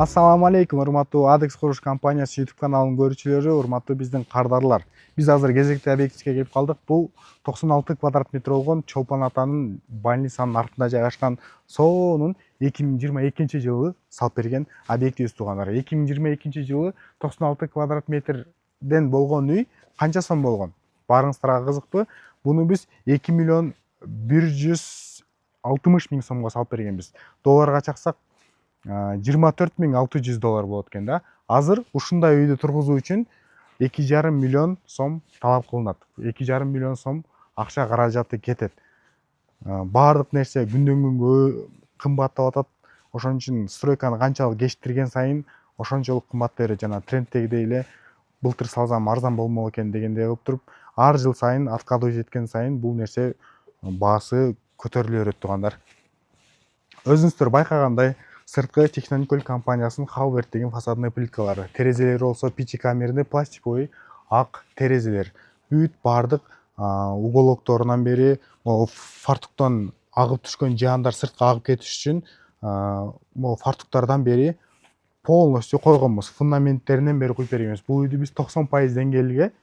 Ассаламу алейкум, урматтуу Адекс куруш компаниясы YouTube каналынын көрүүчүлөрү, урматтуу биздин кардарлар. Биз азыр кезектүү объектке келип калдык. Бул 96 квадрат метр болгон Чолпон атанын больницанын артында жайгашкан сонун 2022 жылы салып берген объектибиз туугандар. 2022 жылы 96 квадрат метрден болгон үй канча сом болгон? Барыңыздарга кызыкпы? Буну биз 2 миллион 160 миң сомго салып бергенбиз. Долларга чаксак $24,600 болот экен да. Азыр ушундай үйдү тургузуу үчүн 2,5 миллион сом талап кылынат. 2,5 миллион сом акча каражаты кетет. Баардык нерсе күндөн күнгө кымбаттап атат. Ошон үчүн стройканы канчалык кечиктирген сайын ошончолук кымбаттай берет. Жана трендтегидей эле былтыр салсам арзан болмок экен дегендей кылып туруп, ар жыл сайын откладывать жеткен сайын бул нерсе баасы көтөрүлө берет туугандар. Өзүңүздөр байкагандай, сырткы Технониколь компаниясынын Халберт деген фасадный плиткалары. Терезелери болсо пичи камерный пластиковый ак терезелер. Бүт бардык уголокторунан бери фартуктан агып түшкөн жаандар сыртка агып кетиш үчүн фартуктардан бери полностью койгонбуз. Фундаменттеринен бери куюп бергенбиз. Бул үйдү биз 90% деңгээлге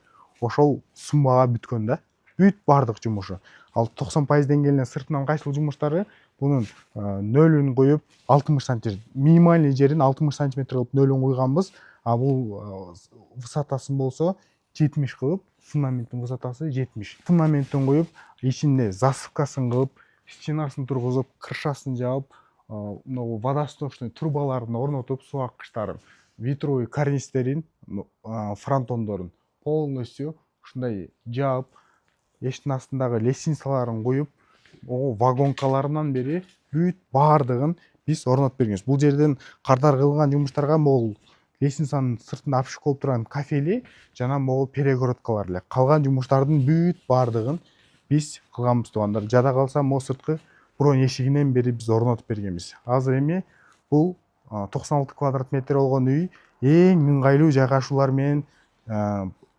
ошол суммага бүткөн да. Бүт бардык жумушу. Ал 90% деңгээлинен сыртынан кайсыл жумуштары bunun nölün koyup 60 см, минимальный жерин 60 см кылып нөлүн куйганбыз. А бул высотасын болсо 70 кылып, фундаменттин высотасы 70. Фундаменттин коюп, ичинде засыпкасын кылып, стенасын тургузуп, крышасын жаап, водосточный трубаларын орнотуп, суу аккычтарын, ветровый карнистерин, фронтондорун полностью ушундай жаап, эшиктин астындагы лестницаларын коюп, вагонкаларынан бери бүт баардыгын биз орнотуп бергенбиз. Бул жерден кардар кылган жумуштарга могул лестницанын сыртында апшык болуп турган кафели жана могул перегородкалар эле. Калган жумуштардын бүт баардыгын биз кылганбыз туугандар. Жада калса могу сырткы бронь эшигинен бери биз орнотуп бергенбиз. Азыр эми бул 96 квадрат метр болгон үй эң ыңгайлуу жайгашуулар менен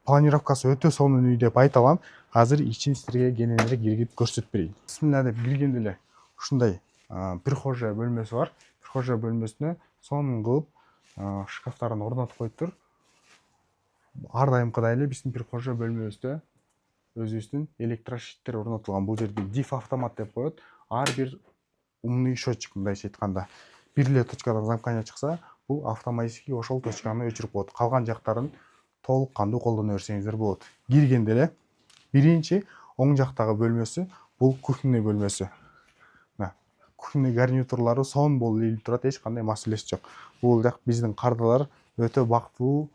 планировкасы өтө сонун үй деп айта алам. Азыр ичин сиздерге кененирээк киргип көрсөтүп берейин. Бисмилла деп киргенде эле ушундай прихожая бөлмөсү бар. Прихожая бөлмөсүнө сонун кылып шкафтарын орнотуп коюптур. Ар дайымкыдай эле биздин прихожая бөлмөбүздө өзүбүздүн электрошиттер орнотулган. Бул жерде диф автомат деп коет. Ар бир умный счетчик, мындайча айтканда, бир эле точкадан замкания чыкса, бул автоматически ошол точканы өчүрүп коет. Калган жактарын толук кандуу колдоно берсеңиздер болот. Киргенде эле биринчи оң жактагы бөлмөсү бул кухня бөлмөсү. Кухня гарнитурлары сонун болуп ийилип турат, эч кандай маселеси жок. Бул жак биздин кардалар өтө бактылуу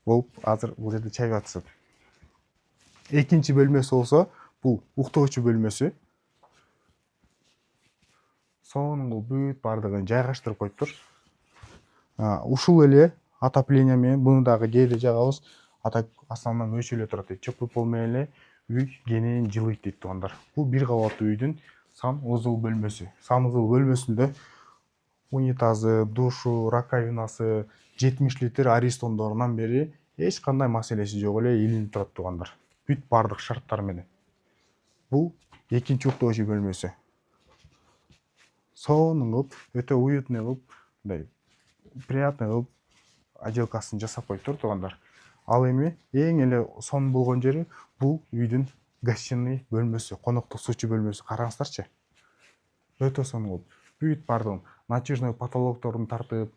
болуп азыр бул жерде чай атышат. Экинчи бөлмөсү болсо бул уктоочу бөлмөсү. Сонун кылып бүт бардыгын жайгаштырып коюптур. Ушул эле отопление менен буну дагы кээде жагабыз. Основной өчүп эле турат дейт. Теплый пол менен эле үй кенен жылыйт дейт туугандар. Бул бир кабаттуу үйдүн санузел бөлмөсү. Санузел бөлмөсүндө унитазы, душу, раковинасы, 70 литр аристондорунан бери эч кандай маселеси жок эле илинип турат туугандар. Бүт бардык шарттар менен. Бул экинчи уктоочу бөлмөсү. Сонун кылып, өтө уютный кылып, мындай приятный кылып отделкасын жасап коюптур туугандар. Ал эми эң эле сонун болгон жери бул үйдүн гостиный бөлмөсү, коноктук суучу бөлмөсү. Караңыздарчы. Өтө сонун кылып, бүт бардыгын натяжной потолокторун тартып,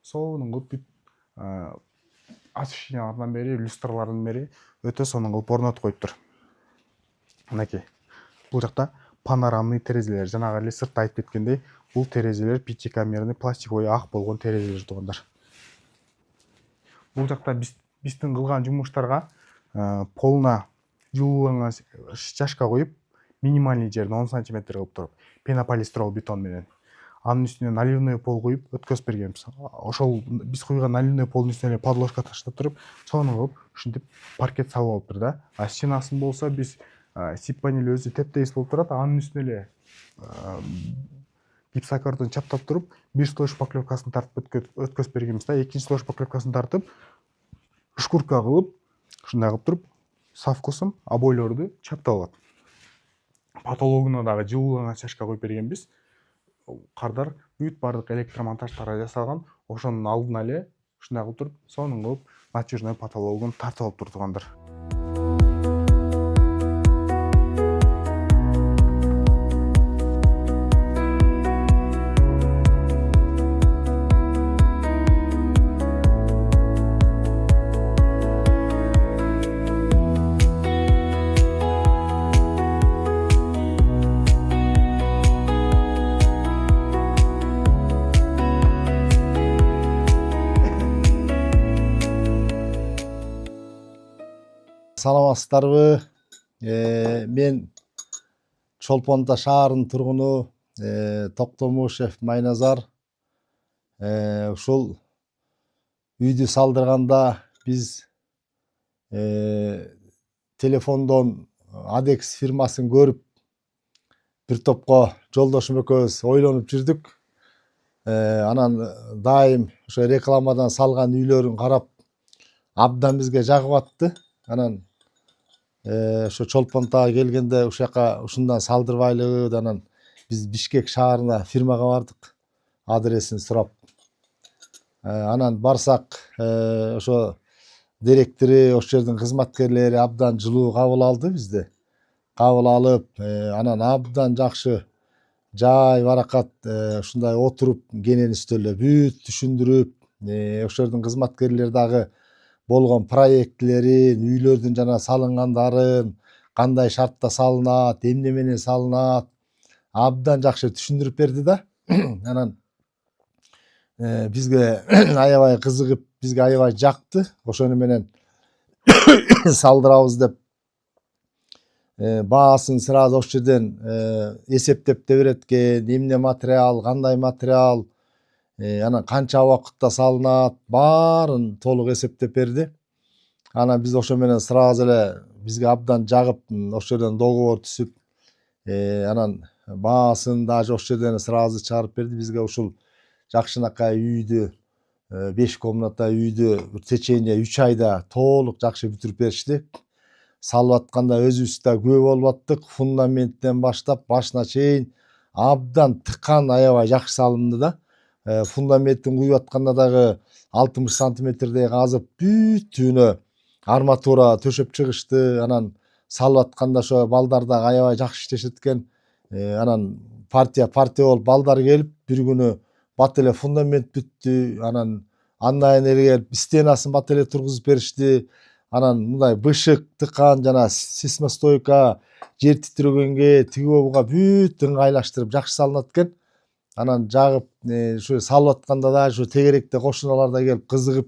сонун кылып бүт освещениялардан бери, люстралардан бери өтө сонун кылып орнотуп коюптур. Мынакей. Бул жакта панорамный терезелер. Жанагы эле сыртта айтып кеткендей, бул терезелер пичи камерный пластиковый ак болгон терезелер туугандар. Бул жакта биздин кылган жумуштарга полуна жылууланган чашка коюп, минимальный жерин 10 см кылып туруп, пенополистирол бетон менен. Анын үстүнө наливной пол коюп, өткөзүп бергенбиз. Ошол биз куйган наливной полдун үстүнө подложка таштап туруп, сонун кылып ушинтип паркет салып алыптыр да. А стенасын болсо биз сиппанел өзү теп-тегиз болуп турат, анын үстүнө эле гипсокартон чаптап туруп, бир слой шпаклевкасын тартып өткөзүп бергенбиз да. Экинчи слой шпаклевкасын тартып, шкурка кылып, ушундай кылып туруп, со вкусом обойлорду чаптап алат. Потологуна дагы жылууланган чашка коюп бергенбиз. Кардар бүт бардык электромонтаждары жасалган. ошонун алдына эле ушундай кылып туруп сонун кылып натяжной потологун тартып алып тургандыр. Саламатсыздарбы? Мен Чолпон Ата шаарынын тургуну Токтомушев Майназар. Ушул үйдү салдырганда биз телефондон Адекс фирмасын көрүп бир топко жолдошум экөөбүз ойлонуп жүрдүк. Анан дайым ошо рекламадан салган үйлөрүн карап абдан бизге жагып атты. Анан ошо Чолпон Атага келгенде ушундан салдырбайлыбы деп анан биз Бишкек шаарына фирмага бардык, адресин сурап. Анан барсак ошо директори, ошол жердин кызматкерлери абдан жылуу кабыл алды бизди. Кабыл алып, анан абдан жакшы жай баракат ушундай отуруп кенен үстөлдө бүт түшүндүрүп, ошол жердин кызматкерлери дагы болгон проектилерин, үйлөрдүн жана салынгандарын, кандай шартта салынат, эмне менен салынат, абдан жакшы түшүндүрүп берди да. Анан бизге аябай кызыгып, бизге аябай жакты. Ошону менен салдырабыз деп баасын сразу ошол жерден эсептеп де берет экен, эмне материал, кандай материал, анан канча убакытта салынат, баарын толук эсептеп берди. Анан биз ошо менен сразу эле бизге абдан жагып, ошол жерден договор түзүп, анан баасын даже ошол жерден сразу чыгарып берди. Бизге ушул жакшынакай үйдү, 5 комната үйдү в течение 3 айда толук жакшы бүтүрүп беришти. Салып атканда өзүбүз да күбө болуп аттык. Фундаменттен баштап башына чейин абдан тыкан, аябай жакшы салынды да. Фундаменттин куюп атканда дагы 60 сантиметрдей казып бүтүнө арматура төшөп чыгышты. Анан салып атканда ошо балдар дагы аябай жакшы иштешет экен. Анан партия болуп балдар келип, бир күнү бат эле фундамент бүттү. Анан андан эле келип стенасын бат эле тургузуп беришти. Анан мындай бышык, тыкан жана сейсмостойка, жер титирегенге, тигүүгө бүт ыңгайлаштырып жакшы салынат экен. Анан жагып, ушу салып атканда да ушу тегеректе кошуналар да келип кызыгып,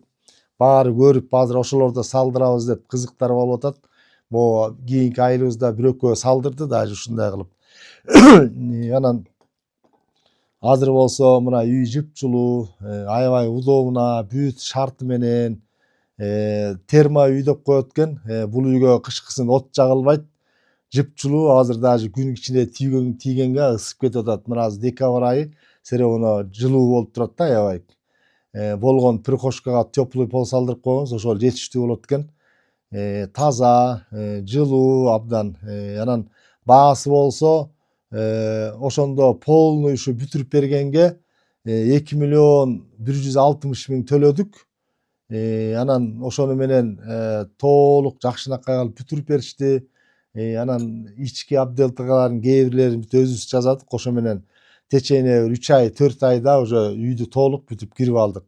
баары көрүп, азыр ошолорду салдырабыз деп кызыктар болуп атат. Могу кийинки айылыбызда бирөкөө салдырды даже ушундай кылып. Анан азыр болсо мына үй жыпчылуу, аябай удобно, бүт шарты менен термо үй деп коет экен. Бул үйгө кышкысын от жагылбайт. Жыпчылуу, азыр даже күн ичинде тийгенге ысып кетип атат. Мына азыр декабрь айы все равно жылуу болуп турат да аябай. Болгон прихожкага теплый пол салдырып койгонбуз, ошол жетиштүү болот экен. Таза, жылуу абдан. Анан баасы болсо ошондо полный ушу бүтүрүп бергенге 2 миллион 160 миң төлөдүк. Анан ошону менен толук жакшынакай кылып бүтүрүп беришти. Анан ички абделтыгалардын кээ бирлерин бүт өзүбүз жазадык. Ошо менен течение 3 ай, 4 айда уже үйдү толук бүтүп кирип алдык.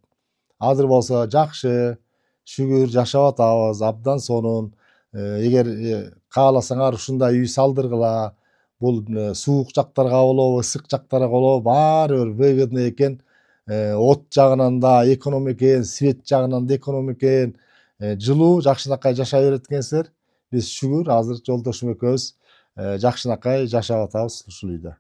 Азыр болсо жакшы, шүгүр жашап атабыз, абдан сонун. Эгер кааласаңар ушундай үй салдыргыла. Бул суук жактарга болобу, ысык жактарга болобу, баары бир выгодный экен. От жагынан да эконом экен, свет жагынан да эконом экен. Жылуу жакшынакай жашай берет экенсиздер. Биз шүгүр азыр жолдошум экөөбүз жакшынакай жашап атабыз ушул үйдө.